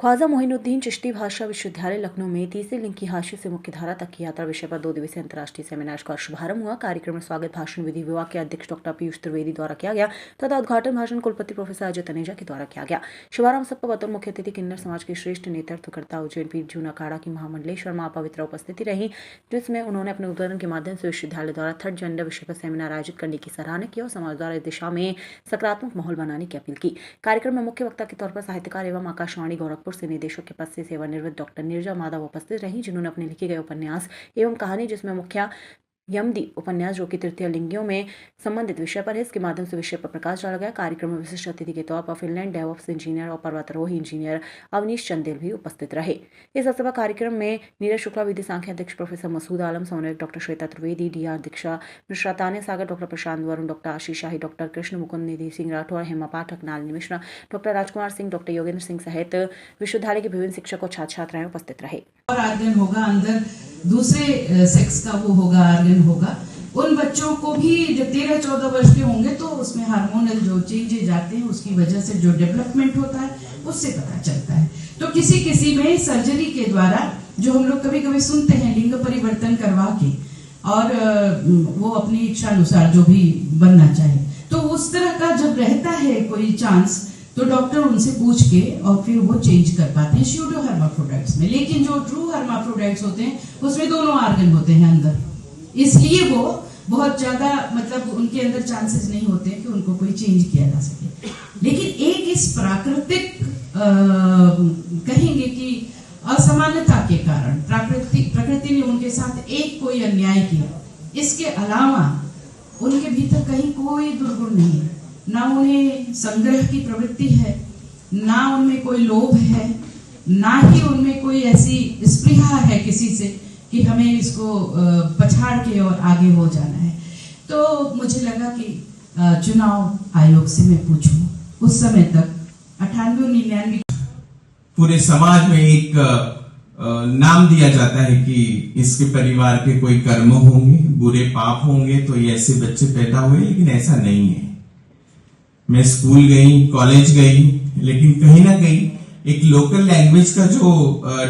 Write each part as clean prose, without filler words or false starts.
ख्वाजा मोइनुद्दीन चिश्ती भाषा विश्वविद्यालय लखनऊ में तीसरे लिंग की हाशिए से मुख्य धारा तक की यात्रा विषय पर 2 दिवसीय अंतर्राष्ट्रीय सेमिनार का शुभारंभ हुआ। कार्यक्रम में स्वागत भाषण विधि विभाग के अध्यक्ष डॉक्टर पीयूष त्रिवेदी द्वारा किया गया तथा उद्घाटन भाषण कुलपति प्रोफेसर अजय तनेजा के द्वारा किया गया। शुभारंभ सभा बतौर मुख्य अतिथि किन्नर समाज के श्रेष्ठ नेतृत्वकर्ता उज्जैन पीठ जून अखाड़ा की महामंडलेश्वर मां पवित्र उपस्थिति रही, जिसमें उन्होंने अपने उद्बोधन के माध्यम से विश्वविद्यालय द्वारा थर्ड जेंडर विषय पर सेमिनार आयोजित करने की सराहना की और समाज द्वारा इस दिशा में सकारात्मक माहौल बनाने की अपील की। कार्यक्रम में मुख्य वक्ता के तौर पर साहित्यकार एवं आकाशवाणी गोरखपुर से निदेशक के पद से सेवानिवृत्त डॉक्टर नीरजा माधव उपस्थित रहीं, जिन्होंने अपने लिखे गए उपन्यास एवं कहानी जिसमें मुख्य यमदी उपन्यास जो कि तृतीय लिंगियों में संबंधित विषय पर है, इसके माध्यम से विषय पर प्रकाश डाला गया। कार्यक्रम में विशिष्ट अतिथि के तौर पर फिनलैंड डेवऑप्स इंजीनियर और पर्वतारोही इंजीनियर अवनीश चंदेल भी उपस्थित रहे। इस अवसर पर कार्यक्रम में नीरज शुक्ला विधि सांख्य अध्यक्ष प्रोफेसर मसूद आलम, समन्वयक डॉक्टर श्वेता त्रिवेदी, डीआर दीक्षा मिश्रा, तान्या सागर, डॉक्टर प्रशांत वरुण, डॉक्टर आशीष शाही, डॉक्टर कृष्ण मुकुंद, निधि सिंह राठौर, हेमा पाठक, नालिनी मिश्रा, डॉक्टर राजकुमार सिंह, डॉक्टर योगेंद्र सिंह सहित विश्वविद्यालय के विभिन्न शिक्षक और छात्र छात्राएं उपस्थित रहे। और आर्गन होगा अंदर दूसरे सेक्स का वो होगा आर्गन होगा। उन बच्चों को भी जब 13-14 वर्ष के होंगे तो उसमें हार्मोनल जो चेंजेज आते हैं उसकी वजह से जो डेवलपमेंट होता है उससे पता चलता है। तो किसी में सर्जरी के द्वारा जो हम लोग कभी कभी सुनते हैं लिंग परिवर्तन करवा के और वो अपनी इच्छा अनुसार जो भी बनना चाहे, तो उस तरह का जब रहता है कोई चांस तो डॉक्टर उनसे पूछ के और फिर वो चेंज कर पाते हैं स्यूडो हर्माफ्रोडाइट्स में। लेकिन जो ट्रू हर्माफ्रोडाइट्स होते हैं उसमें दोनों आर्गन होते हैं अंदर, इसलिए वो बहुत ज्यादा मतलब उनके अंदर चांसेस नहीं होते कि उनको कोई चेंज किया जा सके। लेकिन एक इस प्राकृतिक कहेंगे कि असमानता के कारण प्रकृति ने उनके साथ एक कोई अन्याय किया, इसके अलावा उनके भीतर कहीं कोई दुर्गुण नहीं है, ना उन्हें संग्रह की प्रवृत्ति है, ना उनमें कोई लोभ है, ना ही उनमें कोई ऐसी स्पृहा है किसी से कि हमें इसको पछाड़ के और आगे हो जाना है। तो मुझे लगा कि चुनाव आयोग से मैं पूछूं, उस समय तक 98-99 पूरे समाज में एक नाम दिया जाता है कि इसके परिवार के कोई कर्म होंगे, बुरे पाप होंगे तो ये ऐसे बच्चे पैदा हुए, लेकिन ऐसा नहीं है। मैं स्कूल गई, कॉलेज गई, लेकिन कहीं ना कहीं एक लोकल लैंग्वेज का जो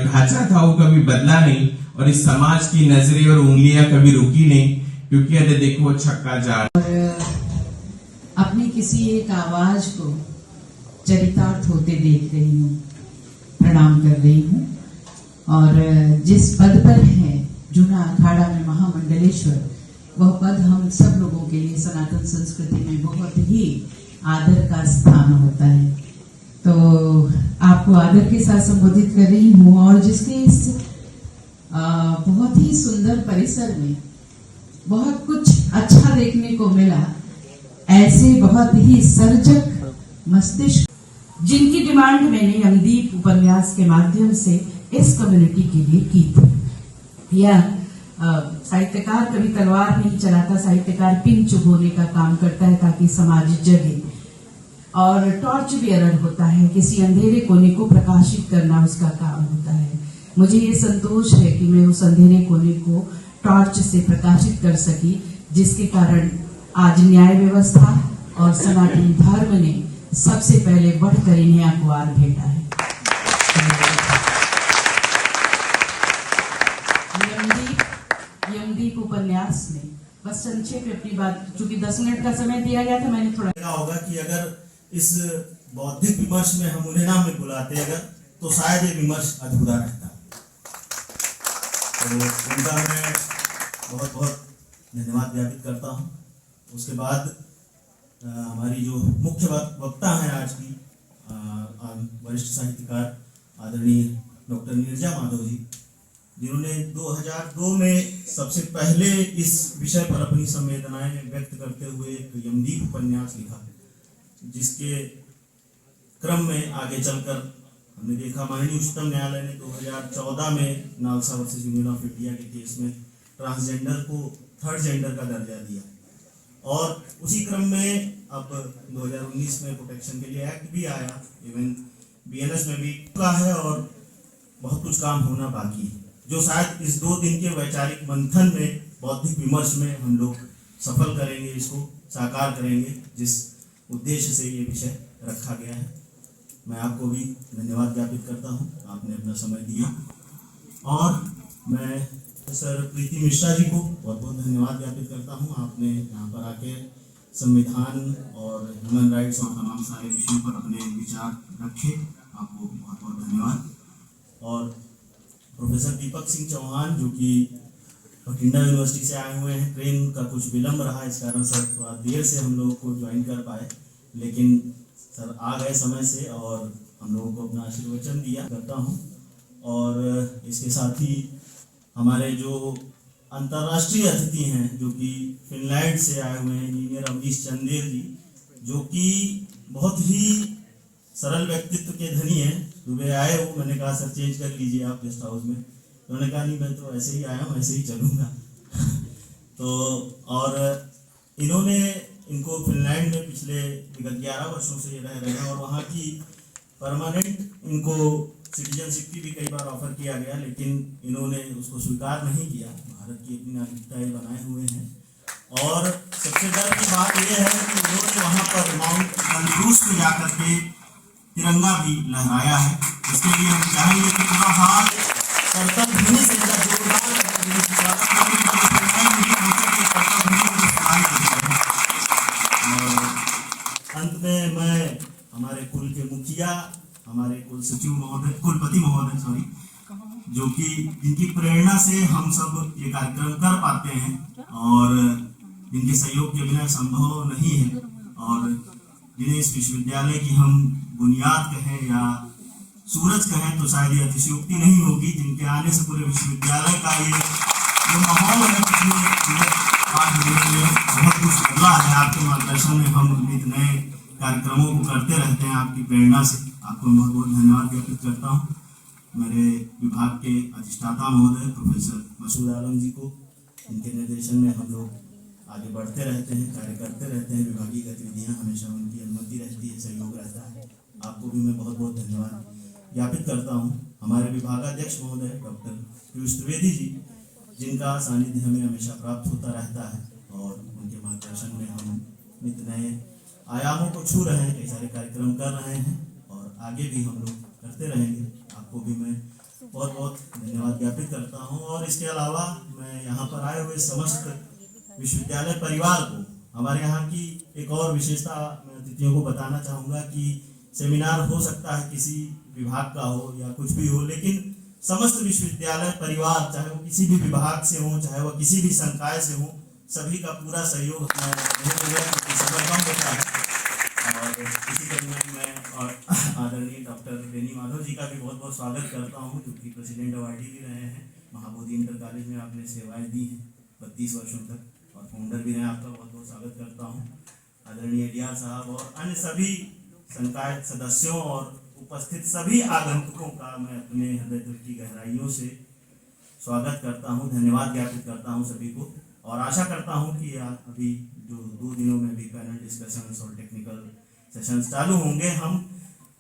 ढांचा था वो कभी बदला नहीं और इस समाज की नजरें और उंगलियां कभी रुकी नहीं, क्योंकि अरे देखो छक्का जा। और अपनी किसी एक आवाज को चरितार्थ होते देख रही हूँ, प्रणाम कर रही हूँ। और जिस पद पर है जूना अखाड़ा में महामंडलेश्वर, वह पद हम सब लोगों के लिए सनातन संस्कृति में बहुत ही आदर का स्थान होता है। तो आपको आदर के साथ संबोधित कर रही हूँ और जिसके इस बहुत ही सुंदर परिसर में बहुत कुछ अच्छा देखने को मिला, ऐसे बहुत ही सर्जक मस्तिष्क जिनकी डिमांड मैंने यमदीप उपन्यास के माध्यम से इस कम्युनिटी के लिए की थी। यह साहित्यकार कभी तलवार नहीं चलाता, साहित्यकार पिन चुभोने का काम करता है ताकि समाज जगे, और टॉर्च बियरर होता है, किसी अंधेरे कोने को प्रकाशित करना उसका काम होता है। मुझे ये संतोष है कि मैं उस अंधेरे कोने को टॉर्च से प्रकाशित कर सकी, जिसके कारण आज न्याय व्यवस्था और सनातन धर्म ने सबसे पहले बढ़कर इन्हें अखबार भेजा है। यमदीप उपन्यास में बस संक्षेप में अपनी बात, चूंकि 10 मिनट का समय दिया गया था, मैंने थोड़ा होगा कि अगर इस बौद्धिक विमर्श में हम उन्हें नाम में बुलाते अगर, तो शायद ये विमर्श अधूरा रहता। तो उनका मैं बहुत बहुत धन्यवाद ज्ञापित करता हूँ। उसके बाद हमारी जो मुख्य वक्ता हैं आज की वरिष्ठ साहित्यकार आदरणीय डॉक्टर नीरजा माधव जी, जिन्होंने 2002 में सबसे पहले इस विषय पर अपनी संवेदनाएं व्यक्त करते हुए एक यमदीप उपन्यास लिखा, जिसके क्रम में आगे चलकर हमने देखा माननीय उच्चतम न्यायालय ने 2014 में NALSA versus union of India के केस में ट्रांसजेंडर को थर्ड जेंडर का दर्जा दिया, और उसी क्रम में अब 2019 में प्रोटेक्शन के लिए एक्ट भी आया, इवन बीएनएस में भी का है, और बहुत कुछ काम होना बाकी है, जो शायद इस 2 दिन के वैचारिक मंथन में, बौद्धिक विमर्श में हम लोग सफल करेंगे, इसको साकार करेंगे, जिस उद्देश्य से ये विषय रखा गया है। मैं आपको भी धन्यवाद ज्ञापित करता हूँ, आपने अपना समय दिया। और मैं सर प्रीति मिश्रा जी को बहुत बहुत धन्यवाद ज्ञापित करता हूँ, आपने यहाँ पर आके संविधान और ह्यूमन राइट्स और तमाम सारे विषयों पर अपने विचार रखे, आपको बहुत बहुत धन्यवाद। और प्रोफेसर दीपक सिंह चौहान जो कि बठिंडा यूनिवर्सिटी से आए हुए हैं, ट्रेन का कुछ विलम्ब रहा, इस कारण सर थोड़ा देर से हम लोग को ज्वाइन कर पाए, लेकिन सर आ गए समय से और हम लोगों को अपना आशीर्वचन दिया करता हूँ। और इसके साथ ही हमारे जो अंतर्राष्ट्रीय अतिथि हैं जो कि फिनलैंड से आए हुए हैं, इंजीनियर अवनीश चंदेल जी, जो कि बहुत ही सरल व्यक्तित्व के धनी हैं। सुबह आए हो, मैंने कहा सर चेंज कर लीजिए आप गेस्ट हाउस में, तो उन्होंने कहा नहीं मैं तो ऐसे ही आया हूँ, ऐसे ही चलूँगा। तो और इनको फिनलैंड में पिछले विगत 11 वर्षों से ये रह रहे हैं और वहाँ की परमानेंट इनको सिटीजनशिप की भी कई बार ऑफर किया गया, लेकिन इन्होंने उसको स्वीकार नहीं किया। भारत की अपनी नागरिकता बनाए हुए हैं। और सबसे डर की बात यह है कि इन्होंने वहाँ पर माउंट एल्ब्रूस पे जाकर के तिरंगा भी लहराया है। इसके लिए हम चाहेंगे कि पूरा हाथ कर्तव्य से अंत में मैं हमारे कुल के मुखिया, हमारे कुल सचिव महोदय, कुलपति महोदय सॉरी, जो कि जिनकी प्रेरणा से हम सब ये कार्यक्रम कर पाते हैं और जिनके सहयोग के बिना संभव नहीं है, और जिन्हें इस विश्वविद्यालय की हम बुनियाद कहें या सूरज कहें तो शायद ये अतिशयोक्ति नहीं होगी, जिनके आने से पूरे विश्वविद्यालय का ये जो माहौल है पिछले 8 महीने में बहुत कुछ बदला है। आपके मार्गदर्शन में हम नित नए कार्यक्रमों को करते रहते हैं, आपकी प्रेरणा से आपको बहुत बहुत धन्यवाद ज्ञापित करता हूँ। मेरे विभाग के अधिष्ठाता महोदय प्रोफेसर मसूद आलम जी को, इनके निर्देशन में हम लोग आगे बढ़ते रहते हैं, कार्य करते रहते हैं, विभागीय गतिविधियाँ हमेशा उनकी अनुमति रहती है, सहयोग रहता है। आपको भी मैं बहुत बहुत धन्यवाद ज्ञापित करता हूँ। हमारे विभागाध्यक्ष महोदय डॉक्टर पीयूष त्रिवेदी जी, जिनका सानिध्य हमें हमेशा प्राप्त होता रहता है और उनके मार्गदर्शन में हम नित नए आयामों को छू रहे हैं, कई सारे कार्यक्रम कर रहे हैं और आगे भी हम लोग करते रहेंगे। आपको भी मैं बहुत बहुत धन्यवाद ज्ञापित करता हूँ। और इसके अलावा मैं यहाँ पर आए हुए समस्त विश्वविद्यालय परिवार को, हमारे यहाँ की एक और विशेषता मैं अतिथियों को बताना चाहूँगा कि सेमिनार हो सकता है किसी विभाग का हो या कुछ भी हो, लेकिन समस्त विश्वविद्यालय परिवार, चाहे वो किसी भी विभाग से हो, चाहे वो किसी भी संकाय से हो, सभी का पूरा सहयोग समय कम होता है। और इसी तरह मैं और आदरणीय डॉक्टर बेनी माधव जी का भी बहुत बहुत स्वागत करता हूँ, जो कि प्रेसिडेंट अवार्डी भी रहे हैं। महाबोधि इंटर कॉलेज में आपने सेवाएं दी हैं 32 वर्षों तक और फाउंडर भी रहे, आपका बहुत बहुत स्वागत करता हूँ। आदरणीय डियार साहब और अन्य सभी संकाय सदस्यों और उपस्थित सभी आगंतुकों का मैं अपने हृदय की गहराइयों से स्वागत करता हूं, धन्यवाद ज्ञापित करता हूं सभी को। और आशा करता हूं कि अभी जो 2 दिनों में भी पैनल डिस्कशंस और टेक्निकल सेशंस चालू होंगे, हम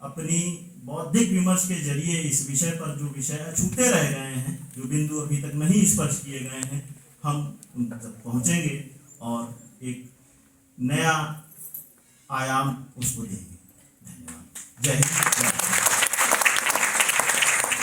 अपनी बौद्धिक विमर्श के जरिए इस विषय पर जो विषय अछूते रह गए हैं, जो बिंदु अभी तक नहीं स्पर्श किए गए हैं, हम उन तक पहुंचेंगे और एक नया आयाम उसको देंगे। धन्यवाद। जय हिंद।